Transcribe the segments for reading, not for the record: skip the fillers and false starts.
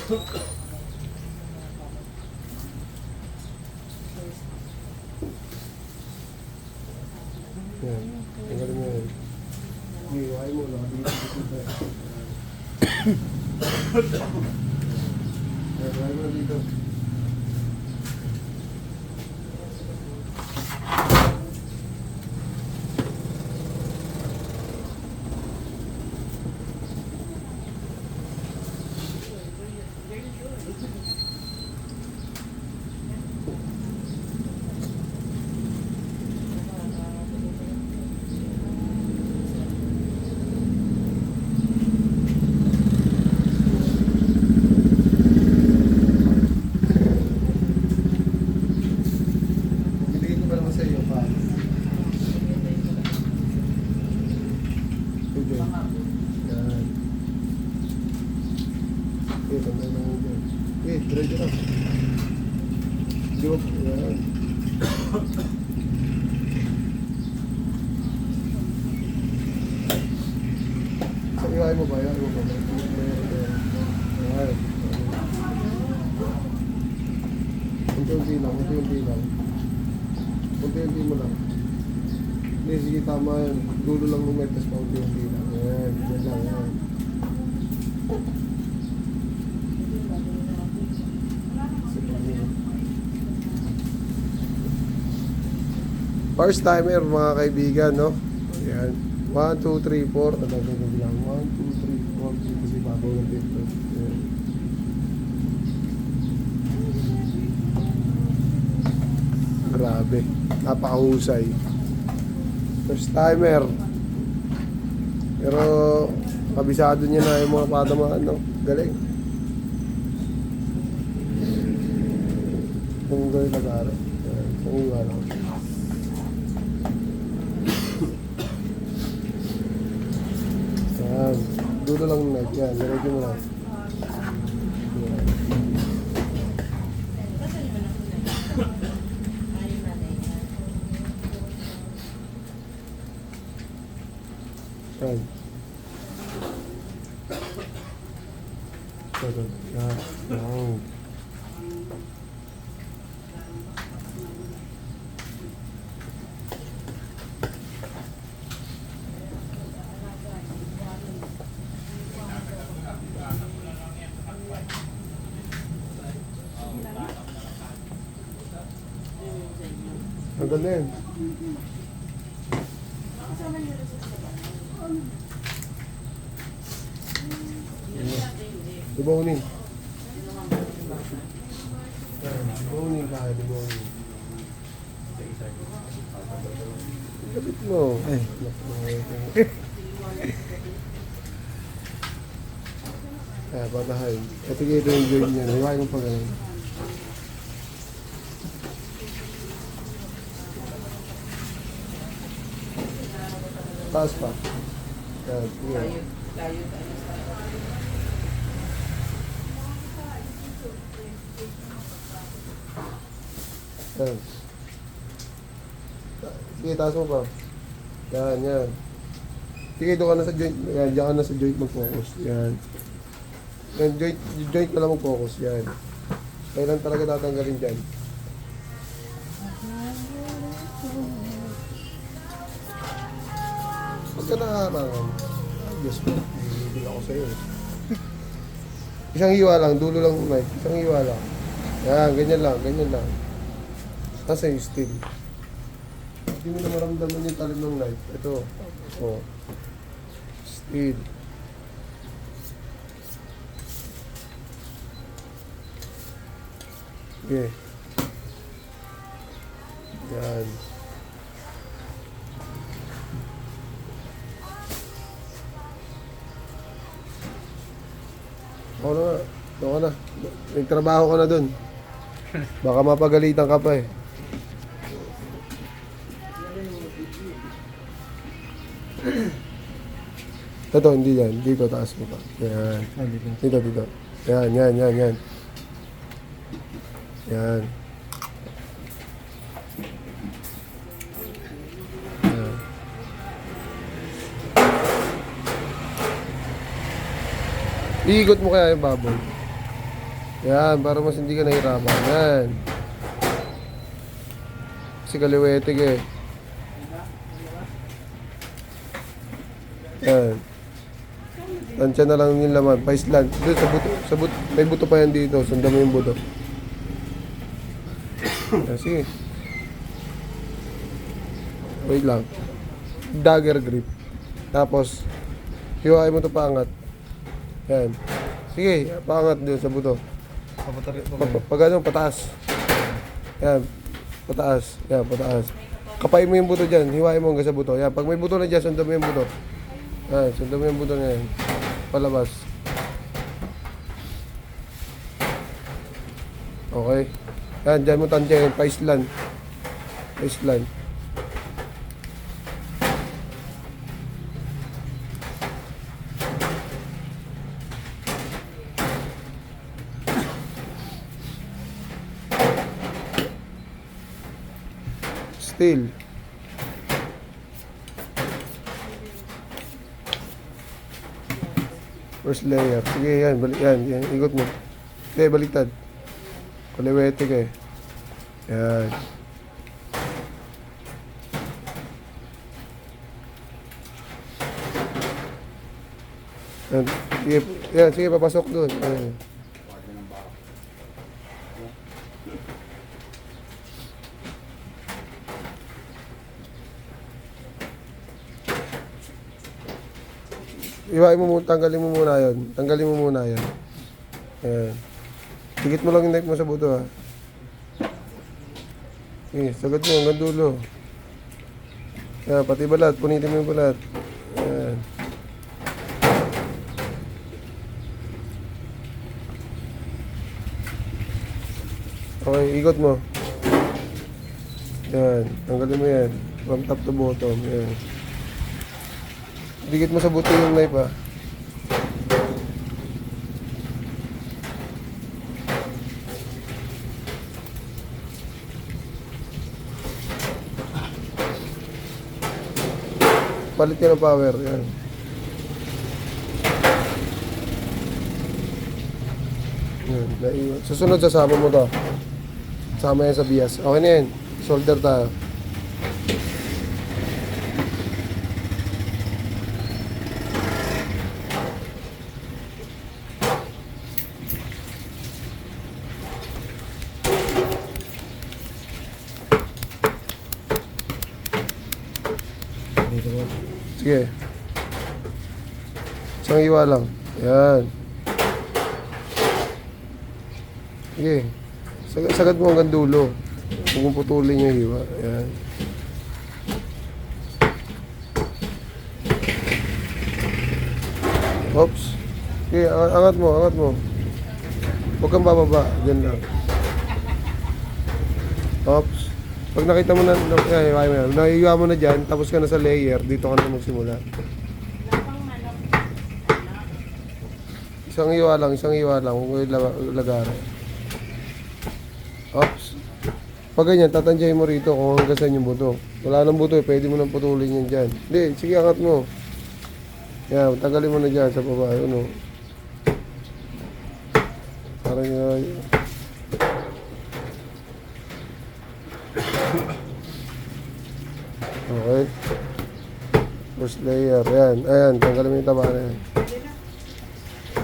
Yan. Tingnan mo yan. Iiwain mo lang. Iiwain mo dito. Diretso lang. Diop. Yan. Sa iwain mo ba? Iwain mo ba? Yan. Unti-unti lang. Unti-unti lang. Unti-unti mo lang. Hindi, sige tama yan. Dulo lang mo may tas pa unti-unti lang. Yan. Yan lang. Yan. First timer mga kaibigan, no? Ayan. 1, 2, 3, 4. Tatagay ko bilang. 1, 2, 3, 4. Kasi babaw ng dito. Ayan. Grabe. Napakahusay. First timer. Pero kabisado niya na yung mga patamaan, no? Galing. Kung gawin nag-aaral. Kung gawin. Yan. Dulo lang na. Yan. Diretso mo lang. Yan. Yan. Yan. Ang galing. Dibonin. Dibonin ka, dibonin. Kapit mo. Ay. Patahay. Ito ito yung joint niya. Hiwain mo pa ganun. Taas pa. Yan. Yan. Yan. Sige, taas mo pa. Yan, yan. Sige, doon ka na sa joint. Yan, diyan ka na sa joint mag-focus. Yan. Yan, joint ka lang mag-focus. Yan. Kailan talaga tatanggalin dyan. Pagka nakarangan, Diyos ko, hindi ako sa'yo. Isang hiwa lang, dulo lang, Mike. Isang hiwa lang. Yan, ganyan lang, ganyan lang. Nasa yung still. Hindi mo na maramdaman yung talim ng knife. Ito. O. Still. Okay. Yan. Ako na nga. Doon ka na. Nagtrabaho ka na dun. Baka mapagalitan ka pa eh. Ito, hindi yan. Dito, taas mo pa. Yan. Dito, dito. Yan, yan, yan, yan. Yan. Yan. Iikot mo kaya yung baboy. Yan, para mas hindi ka nahihirapan. Yan. Kasi kaliwetig eh. Yan. Tansya na lang yung laman. Paislan. Doon sa buto. May buto pa yan dito. Sundan mo yung buto. Yan, sige. Wait lang. Dagger grip. Tapos, hiwain mo ito paangat. Yan. Sige, paangat doon sa buto. Pag ano, pataas. Yan. Pataas. Yan, pataas. Kapain mo yung buto dyan. Hiwain mo hanggang sa buto. Yan. Pag may buto na dyan, sundan mo yung buto. Yan. Sundan mo yung buto na yan. Palabas. Okay. Yan. Dyan mo tansya yan. Paislan. Paislan. Still. First layer. Sige, yan. Balik, yan. Ikot mo. Sige, baliktad. Kaliwetik eh. Yan. Yan. Sige, yan. Sige, papasok doon. Yan. Iwain mo muna, tanggalin mo muna yun. Tanggalin mo muna yun. Ayan. Higit mo lang yung knife mo sa buto ha. Okay, sagat mo hanggang dulo. Ayan, pati balat. Punitin mo yung balat. Ayan. Okay, ikot mo. Ayan, tanggalin mo yan. From top to bottom. Ayan. Dikit mo sa buto yung knife ha. Palit ka ng power. Yan. Yan. Naiwan. Susunod sasama mo to. Sama yan sa bias. Okay na yan. Solder tayo. Sige. Isang iwa lang. Yan. Sige. Sagad mo hanggang dulo. Huwag mong putulin yung hiwa. Yan. Oops. Sige, angat mo, angat mo. Huwag kang bababa. Diyan lang. Oops. Pag nakita mo na, naiiwa mo na dyan, tapos ka na sa layer, dito ka na magsimula. Isang iwa lang, huwag mo ilagara. Oops. Pag ganyan, tatansyahin mo rito kung hanggang saan yung buto. Wala nang buto pwede mo nang putulin yan dyan. Hindi, sige, angat mo. Yan, tanggalin mo na dyan sa baba, yun o. Parang okay. First layer. Yan. Ayan. Tanggalin mo yung taba na yan.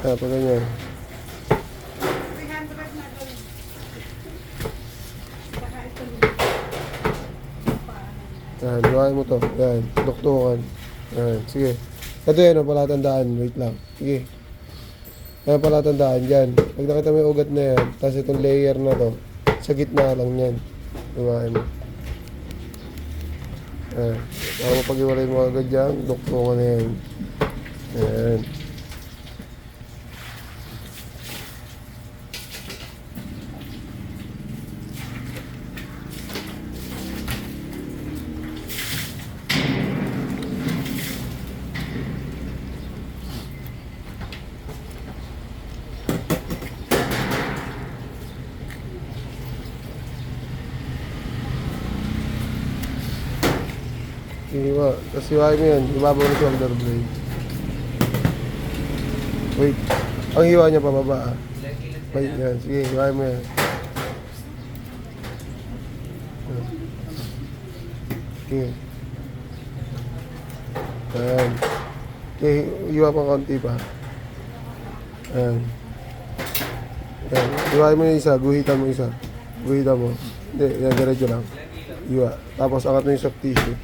Ayan. Pag ganyan. Ayan. Luhain mo to. Ayan. Duktukan. Ayan. Sige. Ito yan. Palatandaan. Wait lang. Sige. Ayan. Palatandaan dyan. Pag nakita mo yung ugat na yan, tapos itong layer na to, sa gitna lang yan. Luhain mo. Ayan. Para mapag-iwalay mo agad dyan, duktungan na yan. Ayan. Iwa. Tapos hiwain mo yan. Ibabaw ng shoulder blade. Wait. Ang hiwa niya pababa ah. May, yan. Sige, hiwain mo yan. Sige. Yan. Okay, hiwa pa konti pa. Yan. Yan. Hiwain mo yung isa, guhitan mo isa. Guhitan mo. Hindi, yan, diretso lang. Hiwa. Tapos angat mo yung soft tissue.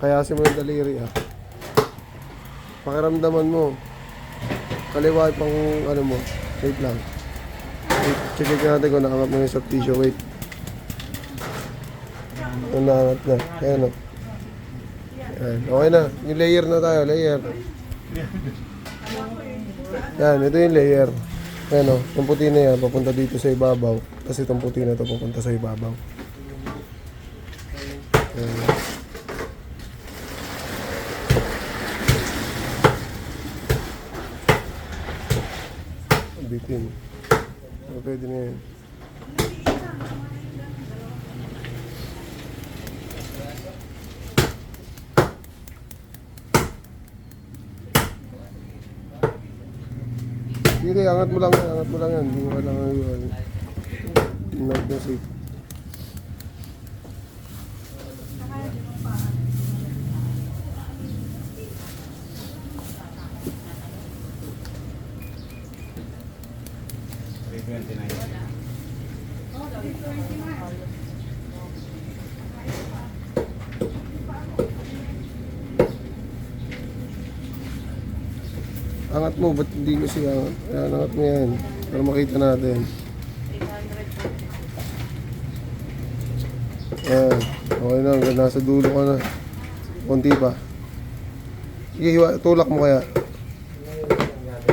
Kayasin mo yung daliri, ha. Pakiramdaman mo. Kaliwa pang ano mo. Wait lang. Wait, check natin kung naangat mo yung soft tissue. Wait. Kung naangat na. Ayan o. Ayan. Okay na. Yung layer na tayo. Layer. Yan. Ito yung layer. Ayan o. Yung puti na yan. Papunta dito sa ibabaw. Kasi itong puti na ito papunta sa ibabaw. Ayan. Bitin. So, pwede na yan. Sige, angat mo lang yan. Hindi mo kailangan yung note na safe. Angat mo, ba't hindi ko siya angat? Ayan, angat mo yan. Para makita natin. Ayan. Okay na, nasa dulo ka na. Kunti pa. Sige, tulak mo kaya.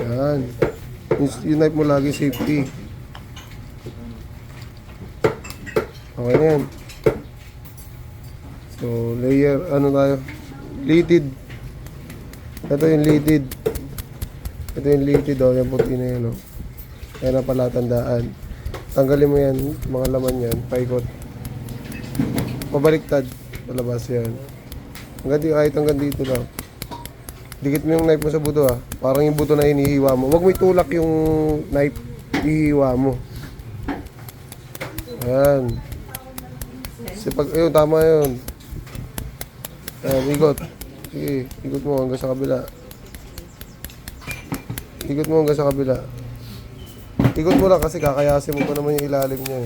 Ayan. Yung knife mo lagi safety. Okay na yan. So, layer, ano tayo? Lidded. Ito yung lidded. Ito yung lidded, oh. Yung puti na yun, oh. Kaya na pala tandaan. Tanggalin mo yan, mga laman yan. Paikot. Pabaliktad. Palabas yan. Kahit hanggang dito lang. Dikit mo yung knife mo sa buto, ah. Parang yung buto na hinihiwa mo. Huwag mo itulak yung knife. Hihiwa mo. Ayan. Ayun, tama yun. Ayan, ikot. Sige, ikot mo hanggang sa kabila. Ikot mo hanggang sa kabila. Ikot mo lang kasi kakayasin mo pa naman yung ilalim niya.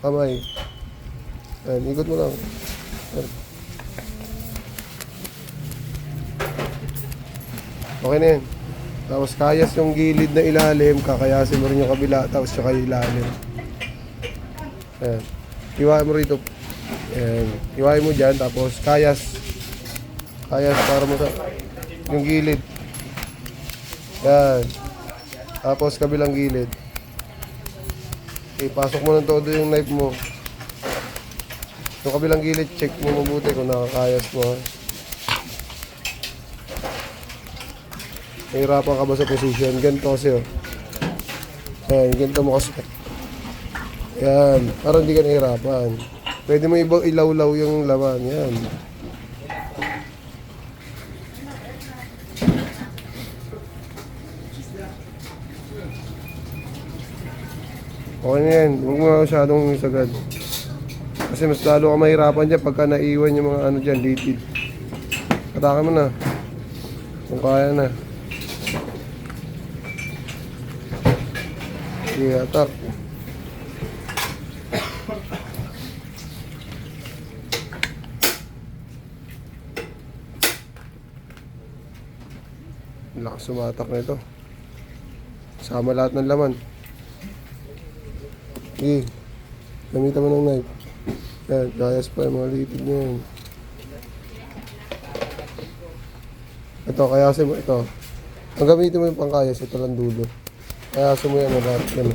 Kamay. Ayan, ikot mo lang. Ayan. Okay na yan. Tapos kayas yung gilid na ilalim, kakayasin mo rin yung kabila, tapos saka yung ilalim. Ayan. Iwain mo rito. Ayan. Iwain mo dyan, tapos kayas. Kayas para mo sa yung gilid. Ayan. Tapos kabilang gilid. Ipasok mo ng todo yung knife mo. Yung kabilang gilid, check mo mabuti kung nakakayas mo. Nahirapan ka ba sa position? Ganito kasi, oh. Ayan, ganito mo kasi. Yan, parang hindi ka nahirapan. Pwede mo ilaw-law yung laman. Yan. Okay na yan. Huwag mo masyadong sagad. Kasi mas lalo ka mahirapan dyan pagka naiwan yung mga ano dyan, litid. Kataka mo na. Kung kaya na. Sige, atak. Lakas sumatak na ito. Sama lahat ng laman. Sige. Gamitan mo ng knife. Yan, kayas pa yung mga litid niya yan. Ito, kayasin mo ito. Ang gamitin mo yung pangkayas, ito lang dulo. Kayasin mo yan lahat. Yan.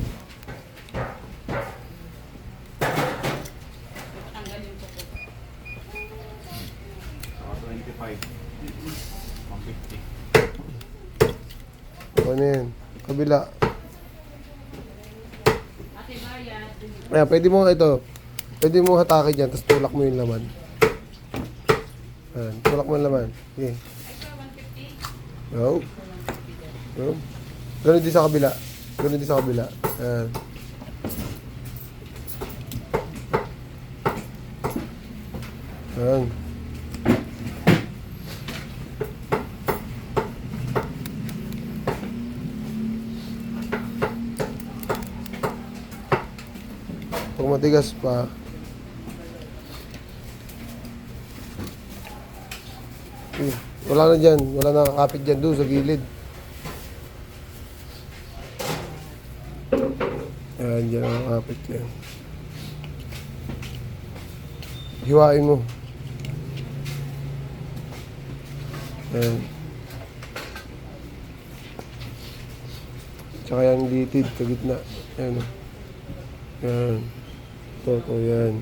Ano yan? Kabila. Ayan, pwede mo ito. Pwede mo hatakin dyan, tapos tulak mo yung laman. Ayan, tulak mo yung laman. Okay. Go. No? Ganun din sa kabila. Ganun din sa kabila. Ayan. Ayan. Pag matigas pa, wala na dyan. Wala na kakapit dyan doon sa gilid. Ayan, dyan ang kakapit yan. Hiwain mo. Ayan. Tsaka yung litid sa gitna. Ayan. Ayan. Ito, yan.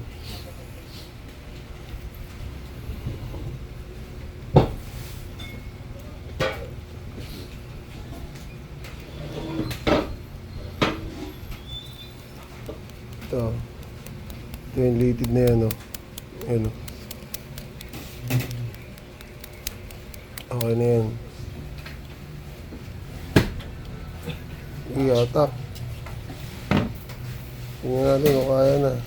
Ito. Ito yung litid na yan, o. Ayan, o. Okay na yan. Iyatak. Tingnan natin kung kaya na. Oh.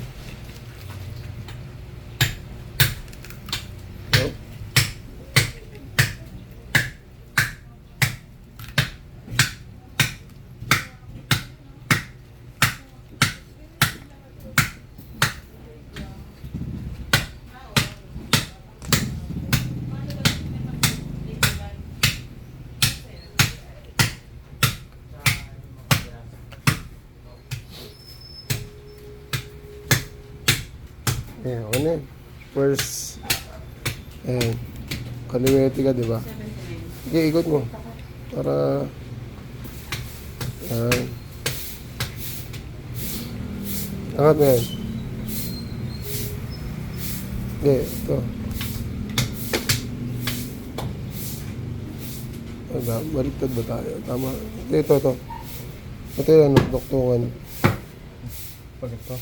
Ayan, okay na yun. First, ayan, kaliwete ka, diba? Sige, ikot mo. Para, ayan. Angat mo yan. Sige, ito. Baliktad ba tayo? Tama. Ito. Ito yung doktungan. Pag ito.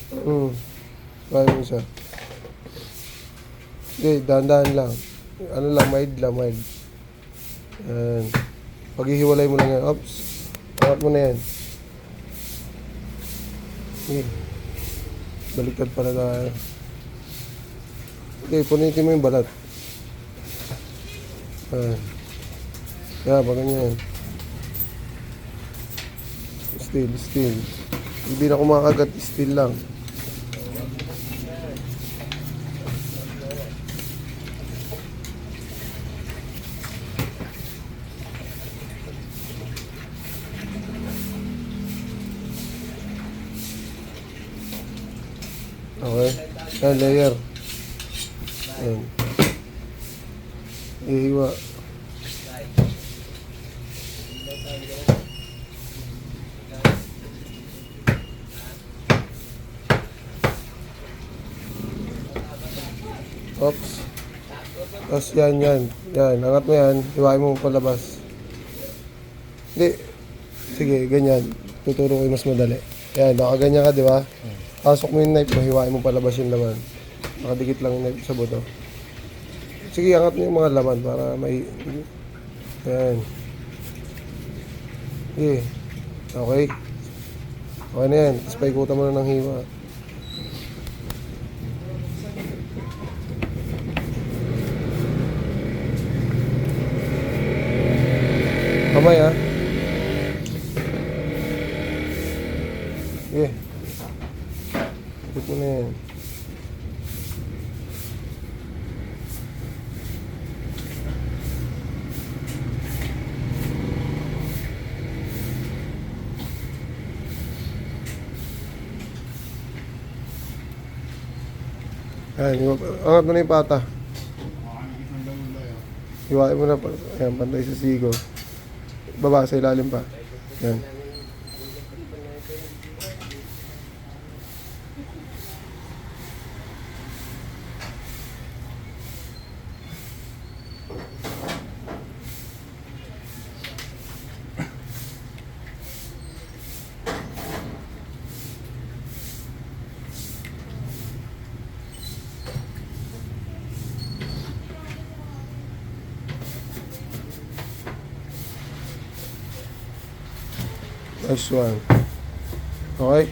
Kaya mo siya. Okay, dahan-dahan lang. Ano lang, mild. Ayan. Paghihiwalay mo lang yan. Oops. Angat mo na yan. Okay. Baliktad pala tayo. Okay, punitin mo yung balat. Ayan. Kaya, pa ganyan. Still. Hindi na kumakagat, still lang. Okay. Ayan, layer. Ayan. Ihiwa. Oops. Tapos yan. Yan, angat mo yan. Hiwain mo palabas. Hindi. Sige, ganyan. Tuturo ko yung mas madali. Yan, nakaganyan ka, di ba? Pasok mo yung knife mo, hiwain mo palabas yung laman. Nakadikit lang yung knife sa buto. Sige, angat mo yung mga laman para may... Yan. Sige. Okay. Okay na yan. Tapos paikutan mo na ng hiwa. Kamay, ha? Sige. Ikot mo na yan. Ayan, angat mo na yung pata. Hiwain mo na. Ayan, pantay sa sigo. Baba sa ilalim pa. Ayan. Nice one. Okay?